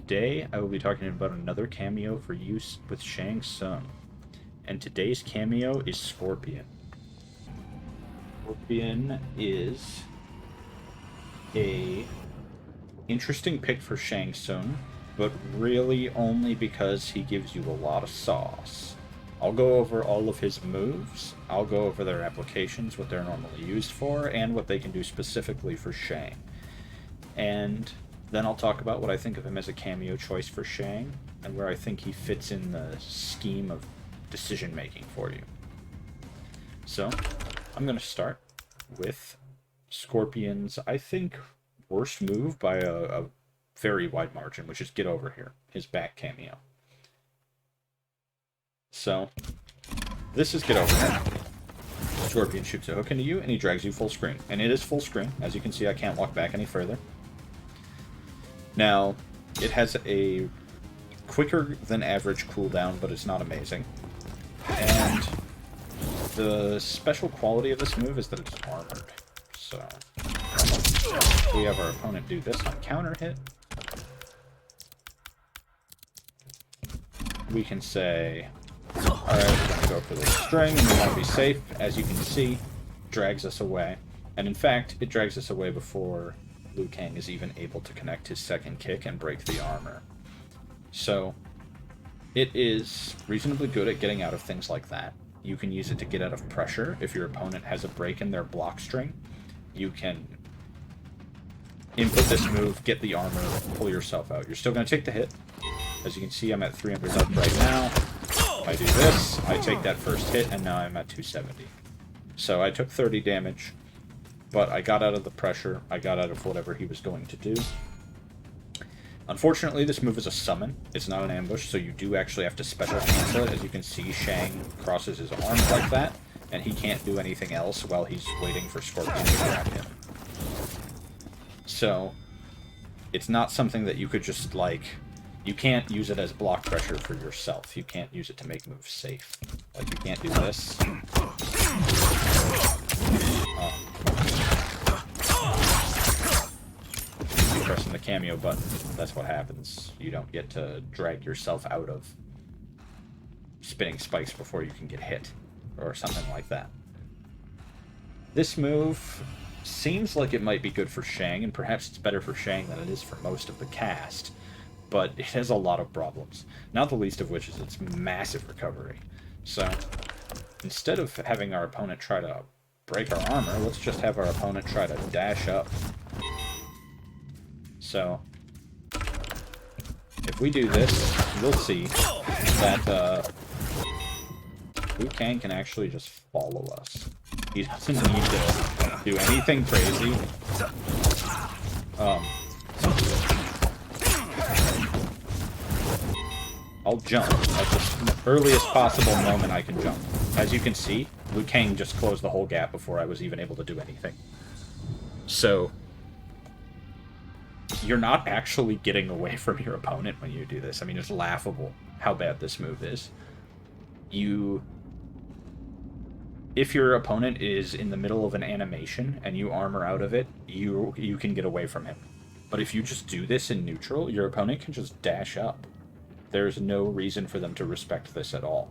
Today I will be talking about another cameo for use with Shang Tsung. And today's cameo is Scorpion. Scorpion is a interesting pick for Shang Tsung, but really only because he gives you a lot of sauce. I'll go over all of his moves, I'll go over their applications, what they're normally used for, and what they can do specifically for Shang. And then I'll talk about what I think of him as a cameo choice for Shang, and where I think he fits in the scheme of decision-making for you. So, I'm going to start with Scorpion's, I think, worst move by a very wide margin, which is Get Over Here, his back cameo. So, this is Get Over Here. Scorpion shoots a hook into you, and he drags you full screen. And it is full screen. As you can see, I can't walk back any further. Now, it has a quicker than average cooldown, but it's not amazing. And the special quality of this move is that it's armored. So, we have our opponent do this on counter hit. We can say, alright, we're going to go for the string, and we want to be safe. As you can see, drags us away. And in fact, it drags us away before Liu Kang is even able to connect his second kick and break the armor. So, it is reasonably good at getting out of things like that. You can use it to get out of pressure. If your opponent has a break in their block string, you can input this move, get the armor, pull yourself out. You're still going to take the hit. As you can see, I'm at 300 up right now. I do this, I take that first hit, and now I'm at 270. So I took 30 damage, but I got out of the pressure, I got out of whatever he was going to do. Unfortunately, this move is a summon. It's not an ambush, so you do actually have to special cancel it. As you can see, Shang crosses his arms like that, and he can't do anything else while he's waiting for Scorpion to grab him. So, it's not something that you could just, like... You can't use it as block pressure for yourself. You can't use it to make moves safe. Like, you can't do this. Pressing the cameo button, that's what happens. You don't get to drag yourself out of spinning spikes before you can get hit, or something like that. This move seems like it might be good for Shang, and perhaps it's better for Shang than it is for most of the cast, but it has a lot of problems, not the least of which is its massive recovery. So, instead of having our opponent try to break our armor, let's just have our opponent try to dash up. So, if we do this, you'll see that Liu Kang can actually just follow us. He doesn't need to do anything crazy. I'll jump at the earliest possible moment I can jump. As you can see, Liu Kang just closed the whole gap before I was even able to do anything. So, you're not actually getting away from your opponent when you do this. I mean, it's laughable how bad this move is. If your opponent is in the middle of an animation and you armor out of it, you can get away from him. But if you just do this in neutral, your opponent can just dash up. There's no reason for them to respect this at all.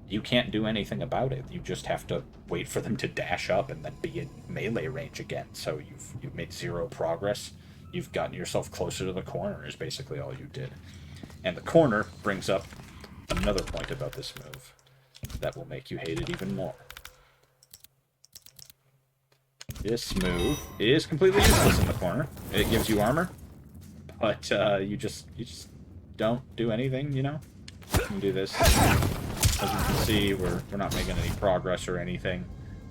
You can't do anything about it. You just have to wait for them to dash up and then be in melee range again. So you've made zero progress. You've gotten yourself closer to the corner is basically all you did. And the corner brings up another point about this move that will make you hate it even more. This move is completely useless in the corner. It gives you armor, but you just don't do anything, you know? You can do this. As you can see, we're not making any progress or anything.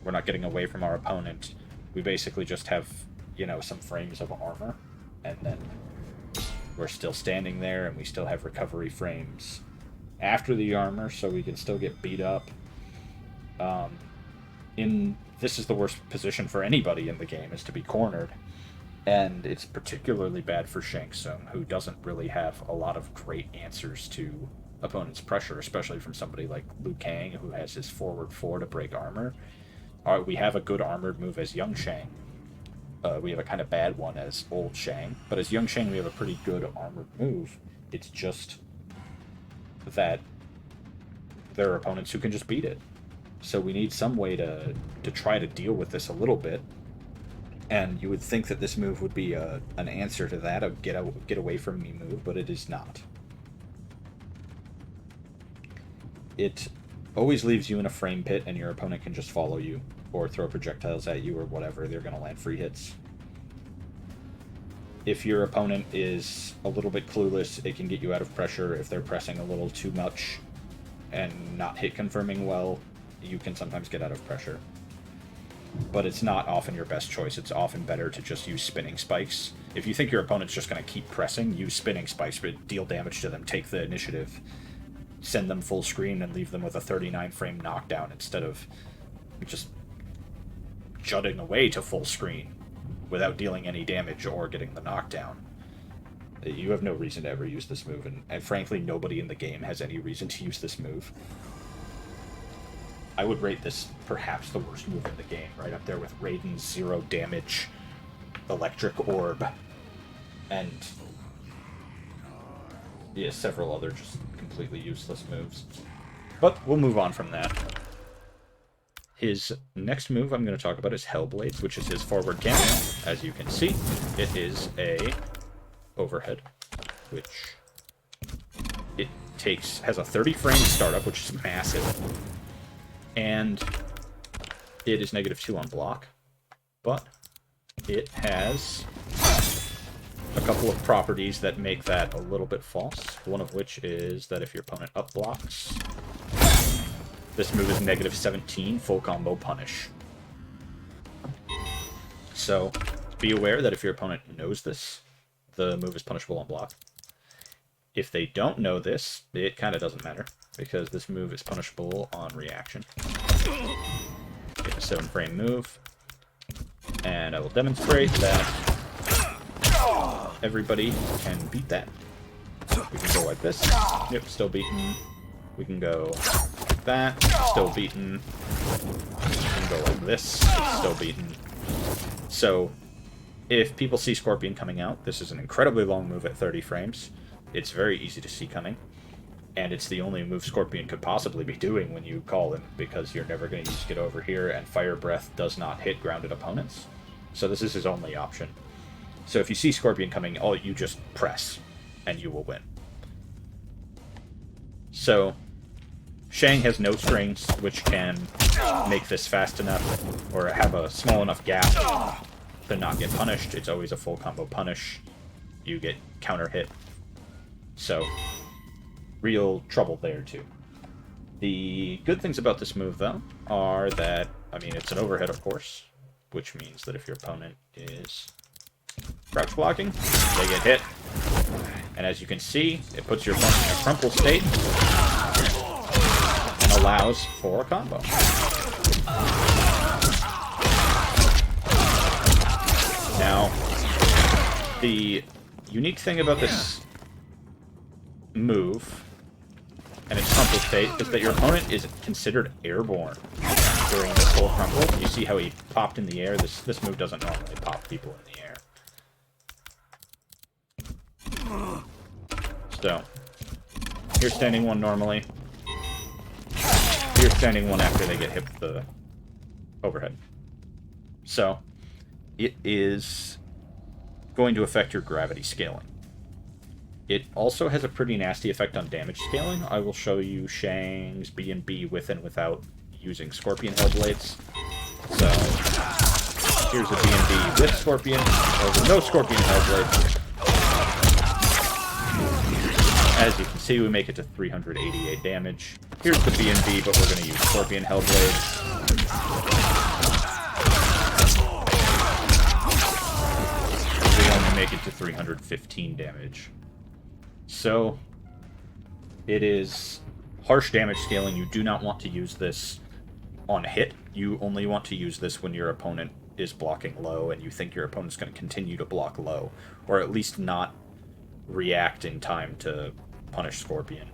We're not getting away from our opponent. We basically just have, you know, some frames of armor, and then we're still standing there, and we still have recovery frames after the armor, so we can still get beat up. This is the worst position for anybody in the game, is to be cornered. And it's particularly bad for Shang Tsung, who doesn't really have a lot of great answers to opponent's pressure, especially from somebody like Liu Kang, who has his forward 4 to break armor. We have a good armored move as Young Shang, we have a kind of bad one as old Shang, but as young Shang we have a pretty good armored move. It's just that there are opponents who can just beat it. So we need some way to try to deal with this a little bit. And you would think that this move would be an answer to that, a get away from me move, but it is not. It always leaves you in a frame pit, and your opponent can just follow you, or throw projectiles at you, or whatever. They're going to land free hits. If your opponent is a little bit clueless, it can get you out of pressure. If they're pressing a little too much and not hit confirming well, you can sometimes get out of pressure. But it's not often your best choice. It's often better to just use spinning spikes. If you think your opponent's just going to keep pressing, use spinning spikes, but deal damage to them, take the initiative, send them full screen, and leave them with a 39 frame knockdown instead of just jutting away to full screen without dealing any damage or getting the knockdown. You have no reason to ever use this move, and frankly, nobody in the game has any reason to use this move. I would rate this perhaps the worst move in the game, right up there with Raiden's 0 damage electric orb, and yeah, several other just completely useless moves. But we'll move on from that. His next move I'm going to talk about is Hellblades, which is his forward Kameo. As you can see, it is a overhead, which it has a 30 frame startup, which is massive. And it is -2 on block, but it has a couple of properties that make that a little bit false. One of which is that if your opponent up blocks, this move is -17 full combo punish. So be aware that if your opponent knows this, the move is punishable on block. If they don't know this, it kind of doesn't matter, because this move is punishable on reaction. Get a 7 frame move, and I will demonstrate that everybody can beat that. We can go like this. Yep, still beaten. We can go like that. Still beaten. We can go like this. It's still beaten. So, if people see Scorpion coming out, this is an incredibly long move at 30 frames. It's very easy to see coming. And it's the only move Scorpion could possibly be doing when you call him, because you're never going to use Get Over Here, and Fire Breath does not hit grounded opponents. So this is his only option. So if you see Scorpion coming, you just press, and you will win. So, Shang has no strings, which can make this fast enough, or have a small enough gap to not get punished. It's always a full combo punish. You get counter hit. So, real trouble there, too. The good things about this move, though, are that, it's an overhead, of course, which means that if your opponent is crouch blocking, they get hit. And as you can see, it puts your opponent in a crumple state and allows for a combo. Now, the unique thing about this move and its crumple state is that your opponent is considered airborne during this whole crumple. You see how he popped in the air? This move doesn't normally pop people in the air. So, here's standing one normally. Here's standing one after they get hit with the overhead. So, it is going to affect your gravity scaling. It also has a pretty nasty effect on damage scaling. I will show you Shang's B&B with and without using Scorpion Hellblades. So, here's a B&B with Scorpion, or with no Scorpion Hellblades. As you can see, we make it to 388 damage. Here's the B&B, but we're going to use Scorpion Hellblades. We only make it to 315 damage. So, it is harsh damage scaling. You do not want to use this on hit. You only want to use this when your opponent is blocking low, and you think your opponent's going to continue to block low, or at least not react in time to punish Scorpion.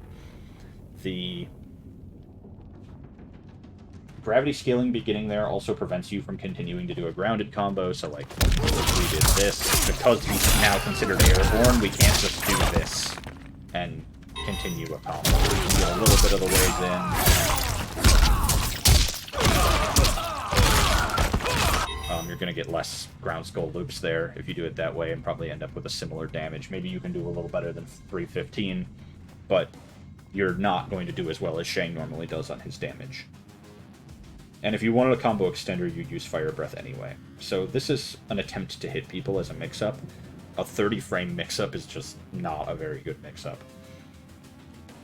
The gravity scaling beginning there also prevents you from continuing to do a grounded combo, so like, if we did this, because he's now considered airborne, we can't just do this and continue a combo. We can get a little bit of the waves in. You're going to get less ground skull loops there if you do it that way, and probably end up with a similar damage. Maybe you can do a little better than 315, but you're not going to do as well as Shang normally does on his damage. And if you wanted a combo extender, you'd use Fire Breath anyway. So this is an attempt to hit people as a mix-up. A 30-frame mix-up is just not a very good mix-up.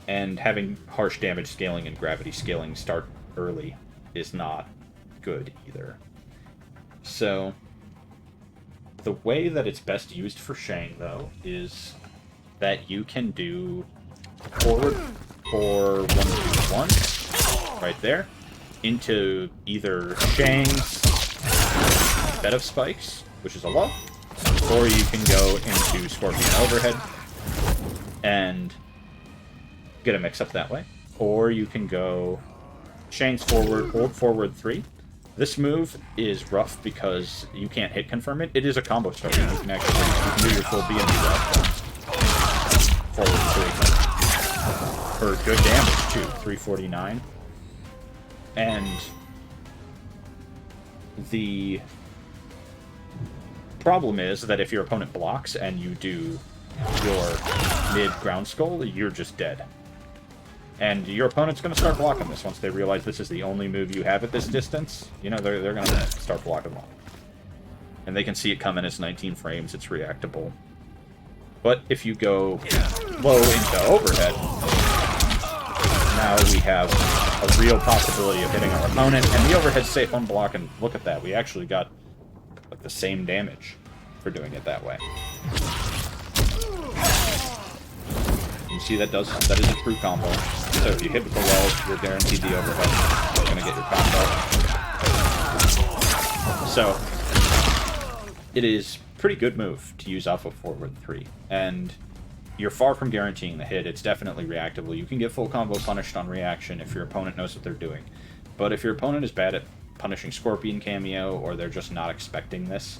And having harsh damage scaling and gravity scaling start early is not good either. So, the way that it's best used for Shang, though, is that you can do forward for 1-2-1, right there, into either Shang's Bed of Spikes, which is a low, or you can go into Scorpion Overhead and get a mix-up that way. Or you can go Shang's forward, hold forward 3. This move is rough because you can't hit confirm it. It is a combo starter. You can actually do your full B and do that. Forward 3. For good damage, too. 349. And the problem is that if your opponent blocks and you do your mid ground skull, you're just dead. And your opponent's going to start blocking this once they realize this is the only move you have at this distance. You know, they're going to start blocking long. And they can see it coming. It's 19 frames. It's reactable. But if you go low into overhead, now we have a real possibility of hitting our opponent. And the overhead's safe on block. And look at that. We actually got like the same damage for doing it that way. You see that is a true combo. So if you hit with the low, you're guaranteed the overhead. You're going to get your combo. So it is a pretty good move to use off of forward 3. And you're far from guaranteeing the hit. It's definitely reactable. You can get full combo punished on reaction if your opponent knows what they're doing. But if your opponent is bad at punishing Scorpion Kameo, or they're just not expecting this,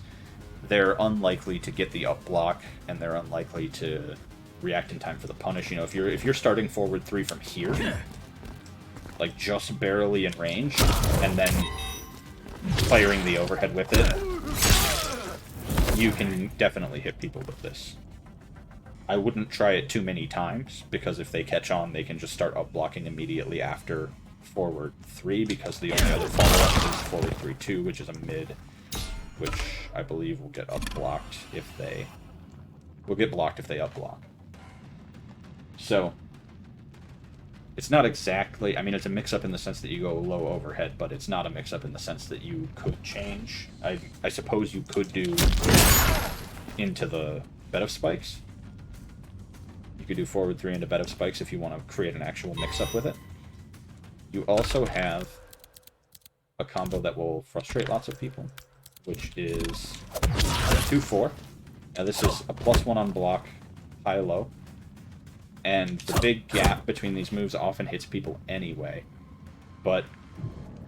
they're unlikely to get the up block, and they're unlikely to react in time for the punish. You know, if you're starting forward 3 from here, like just barely in range, and then firing the overhead with it, you can definitely hit people with this. I wouldn't try it too many times, because if they catch on, they can just start up blocking immediately after forward 3, because the only other follow-up is forward 3-2, which is a mid, which I believe will get up blocked if they up block. So, it's not exactly, I mean, it's a mix-up in the sense that you go low overhead, but it's not a mix-up in the sense that you could change. I suppose you could do into the Bed of Spikes. You could do forward 3 into Bed of Spikes if you want to create an actual mix-up with it. You also have a combo that will frustrate lots of people, which is 2-4. Now this is a +1 on block, high-low. And the big gap between these moves often hits people anyway. But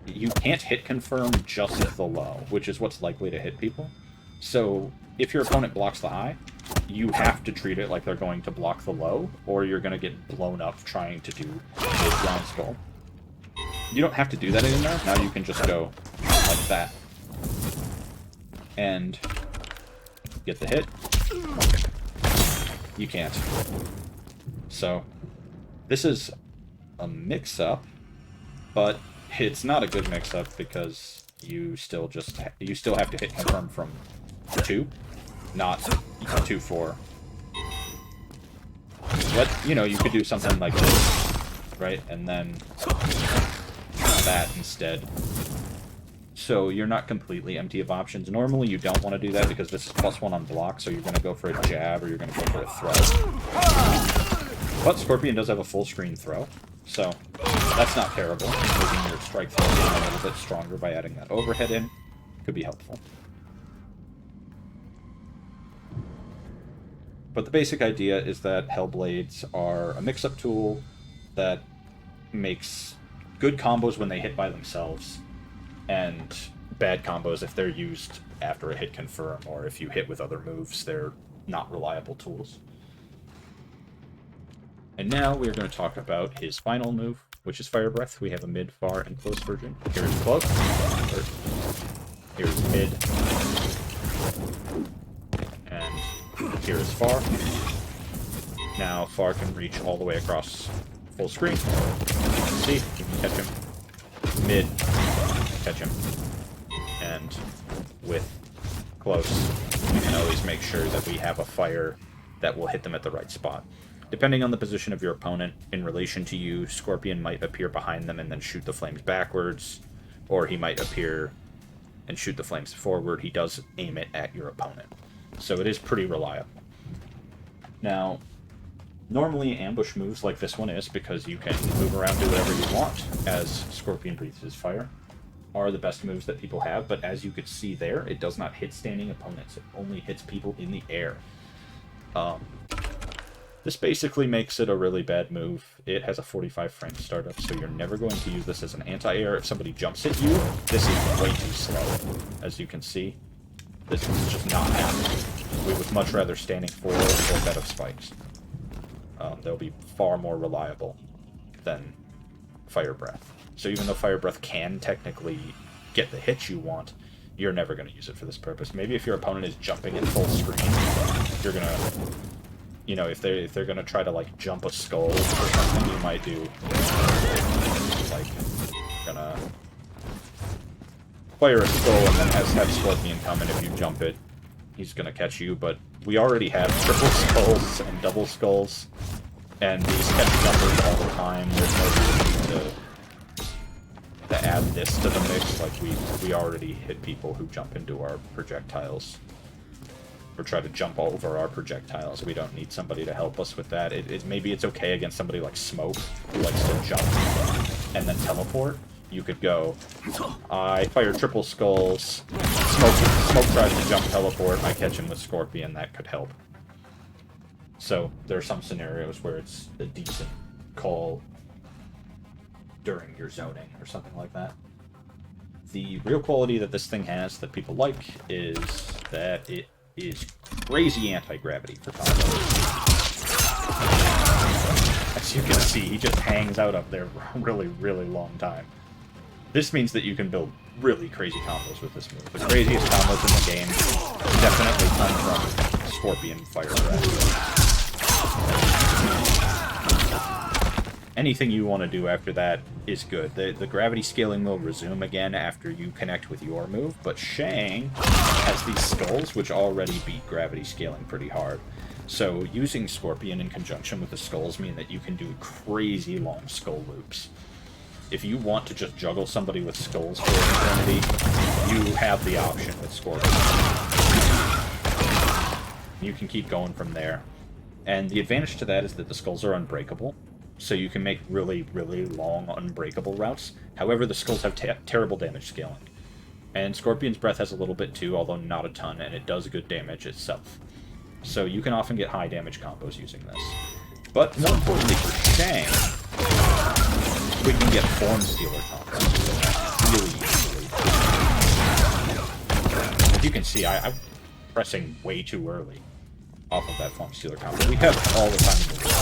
you can't hit confirm just the low, which is what's likely to hit people. So if your opponent blocks the high, you have to treat it like they're going to block the low, or you're going to get blown up trying to do mid-ground skull. You don't have to do that anymore. Now you can just go like that. And get the hit. You can't. So, this is a mix-up, but it's not a good mix-up because you still have to hit confirm from 2, not 2-4. But, you know, you could do something like this, right? And then that instead. So you're not completely empty of options. Normally you don't want to do that because this is +1 on block, so you're going to go for a jab or you're going to go for a throw. But Scorpion does have a full screen throw, so that's not terrible. Making your strike throw a little bit stronger by adding that overhead in could be helpful. But the basic idea is that Hellblades are a mix-up tool that makes good combos when they hit by themselves, and bad combos if they're used after a hit confirm, or if you hit with other moves, they're not reliable tools. And now we're going to talk about his final move, which is Fire Breath. We have a mid, far, and close version. Here's close. Here's mid. And here's far. Now far can reach all the way across full screen. See, you can catch him. Mid, catch him. And with close, we can always make sure that we have a fire that will hit them at the right spot. Depending on the position of your opponent in relation to you, Scorpion might appear behind them and then shoot the flames backwards, or he might appear and shoot the flames forward. He does aim it at your opponent. So it is pretty reliable. Now, normally ambush moves like this one is, because you can move around, do whatever you want as Scorpion breathes his fire, are the best moves that people have, but as you could see there, it does not hit standing opponents. It only hits people in the air. This basically makes it a really bad move. It has a 45 frame startup, so you're never going to use this as an anti-air. If somebody jumps at you, this is way too slow. As you can see, this is just not happening. We would much rather standing forward or bed of spikes. They'll be far more reliable than Fire Breath. So even though Fire Breath can technically get the hits you want, you're never going to use it for this purpose. Maybe if your opponent is jumping at full screen, you're going to... You know, if they're gonna try to like jump a skull or something, you might do like gonna fire a skull and then have Scorpion come, and if you jump it, he's gonna catch you. But we already have triple skulls and double skulls, and these catch jumpers all the time. There's no reason to add this to the mix. Like we already hit people who jump into our projectiles. Or try to jump over our projectiles. We don't need somebody to help us with that. Maybe it's okay against somebody like Smoke, who likes to jump and then teleport. You could go, I fire triple skulls, Smoke tries to jump teleport, I catch him with Scorpion, that could help. So there are some scenarios where it's a decent call during your zoning or something like that. The real quality that this thing has that people like is that it is crazy anti-gravity for combos. As you can see, he just hangs out up there for a really, really long time. This means that you can build really crazy combos with this move. The craziest combos in the game definitely come from Scorpion Fire Breath. Anything you want to do after that is good. The gravity scaling will resume again after you connect with your move, but Shang has these skulls which already beat gravity scaling pretty hard. So using Scorpion in conjunction with the skulls mean that you can do crazy long skull loops. If you want to just juggle somebody with skulls for infinity, you have the option with Scorpion. You can keep going from there. And the advantage to that is that the skulls are unbreakable. So you can make really, really long, unbreakable routes. However, the skulls have terrible damage scaling. And Scorpion's Breath has a little bit too, although not a ton, and it does good damage itself. So you can often get high damage combos using this. But more importantly for Shang, we can get Form Stealer combos really easily. As you can see, I'm pressing way too early off of that Form Stealer combo. We have all the time in the world.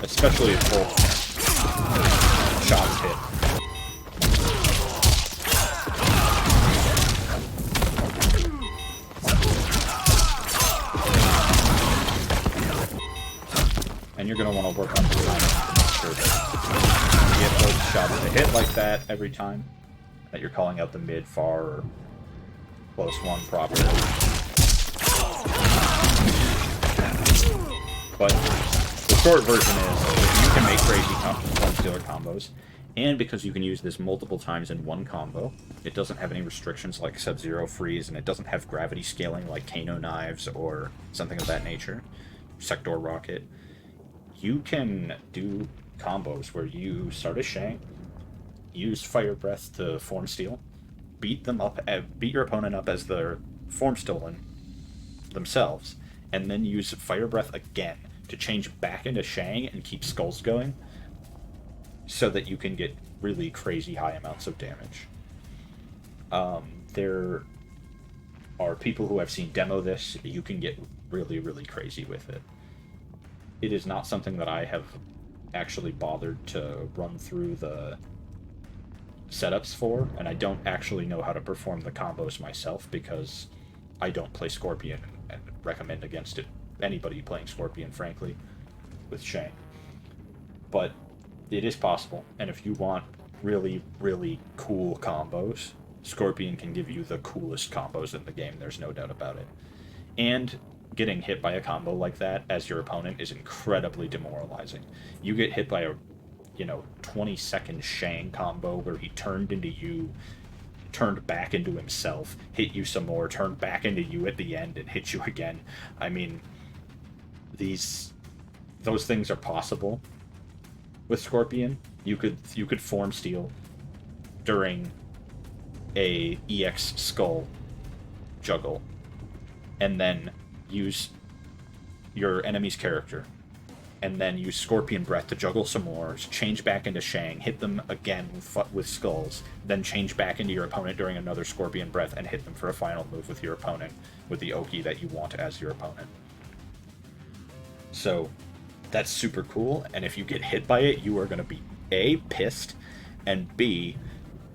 Especially if both shots hit. And you're going to want to work on the timing to make sure that you get both shots to hit like that every time, that you're calling out the mid, far, or close one properly. But the short version is you can make crazy Form Stealer combos, and because you can use this multiple times in one combo, it doesn't have any restrictions like Sub-Zero Freeze, and it doesn't have gravity scaling like Kano Knives or something of that nature, Sector Rocket. You can do combos where you start as Shang, use Fire Breath to Form Steal, beat your opponent up as they're Form Stolen themselves, and then use Fire Breath again to change back into Shang and keep skulls going. so that you can get really crazy high amounts of damage. There are people who have seen demo this. You can get really, really crazy with it. It is not something that I have actually bothered to run through the setups for, and I don't actually know how to perform the combos myself because I don't play Scorpion and recommend against it anybody playing Scorpion, frankly, with Shang. But it is possible, and if you want really, really cool combos, Scorpion can give you the coolest combos in the game, there's no doubt about it. And getting hit by a combo like that as your opponent is incredibly demoralizing. You get hit by a 20-second Shang combo where he turned into you, turned back into himself, hit you some more, turned back into you at the end, and hit you again. I mean, those things are possible with Scorpion. You could form steal during a EX skull juggle, and then use your enemy's character, and then use Scorpion Breath to juggle some more, change back into Shang, hit them again with skulls, then change back into your opponent during another Scorpion Breath and hit them for a final move with your opponent, with the Oki that you want as your opponent. So that's super cool, and if you get hit by it, you are going to be A, pissed, and B,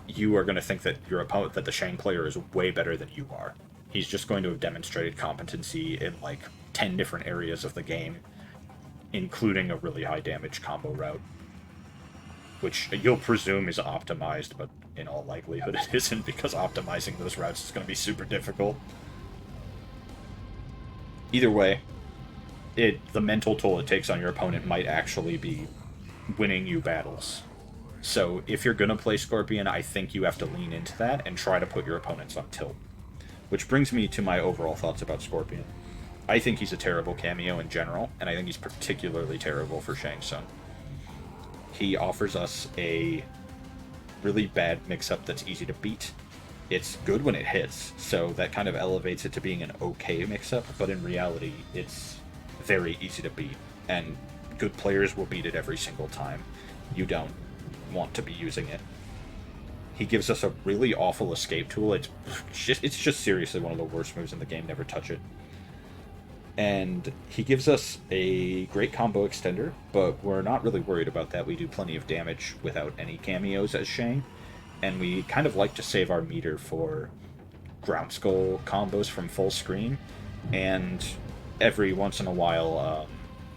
you are going to think that your opponent, that the Shang player is way better than you are. He's just going to have demonstrated competency in like 10 different areas of the game, including a really high damage combo route, which you'll presume is optimized, but in all likelihood it isn't, because optimizing those routes is going to be super difficult. Either way, the mental toll it takes on your opponent might actually be winning you battles. So if you're going to play Scorpion, I think you have to lean into that and try to put your opponents on tilt. Which brings me to my overall thoughts about Scorpion. I think he's a terrible Kameo in general, and I think he's particularly terrible for Shang Tsung. He offers us a really bad mix-up that's easy to beat. It's good when it hits, so that kind of elevates it to being an okay mix-up, but in reality, it's very easy to beat, and good players will beat it every single time. You don't want to be using it. He gives us a really awful escape tool. It's just seriously one of the worst moves in the game. Never touch it. And he gives us a great combo extender, but we're not really worried about that. We do plenty of damage without any cameos as Shang, and we kind of like to save our meter for ground skull combos from full screen, and every once in a while,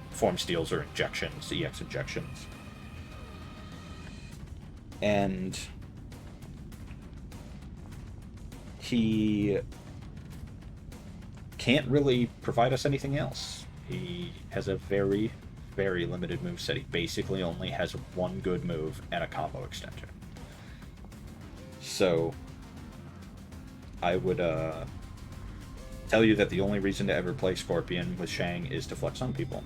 form steals or injections, EX injections. And he can't really provide us anything else. He has a very, very limited moveset. He basically only has one good move and a combo extender. So I would tell you that the only reason to ever play Scorpion with Shang is to flex on people.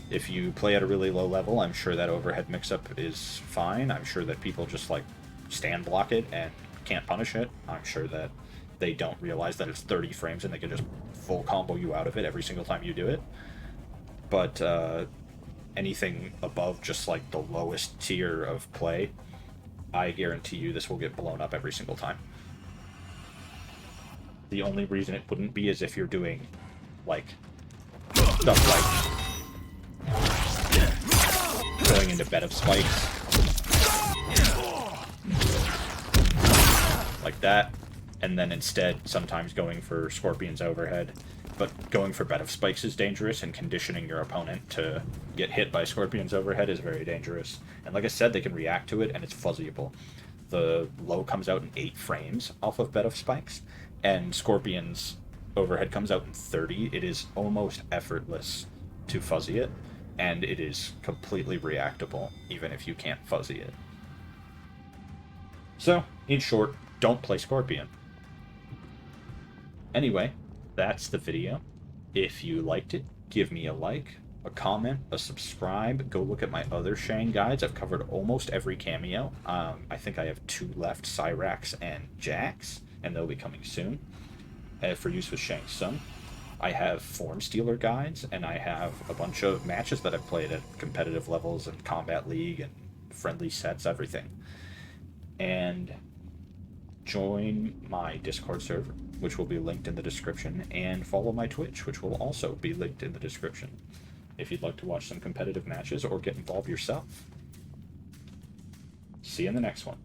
If you play at a really low level, I'm sure that overhead mix-up is fine. I'm sure that people just like stand block it and can't punish it. I'm sure that they don't realize that it's 30 frames and they can just full combo you out of it every single time you do it. But anything above just like the lowest tier of play, I guarantee you this will get blown up every single time. The only reason it wouldn't be is if you're doing like stuff like going into bed of spikes like that, and then instead sometimes going for Scorpion's overhead. But going for bed of spikes is dangerous, and conditioning your opponent to get hit by Scorpion's overhead is very dangerous. And like I said, they can react to it, and it's fuzzyable. The low comes out in 8 frames off of bed of spikes, and Scorpion's overhead comes out in 30. It is almost effortless to fuzzy it, and it is completely reactable, even if you can't fuzzy it. So, in short, don't play Scorpion. Anyway, that's the video. If you liked it, give me a like, a comment, a subscribe. Go look at my other Shang guides. I've covered almost every cameo. I think I have 2 left, Cyrax and Jax, and they'll be coming soon for use with Shang Tsung. I have Form Stealer guides, and I have a bunch of matches that I've played at competitive levels and Combat League and friendly sets, everything. And join my Discord server, which will be linked in the description, and follow my Twitch, which will also be linked in the description, if you'd like to watch some competitive matches or get involved yourself. See you in the next one.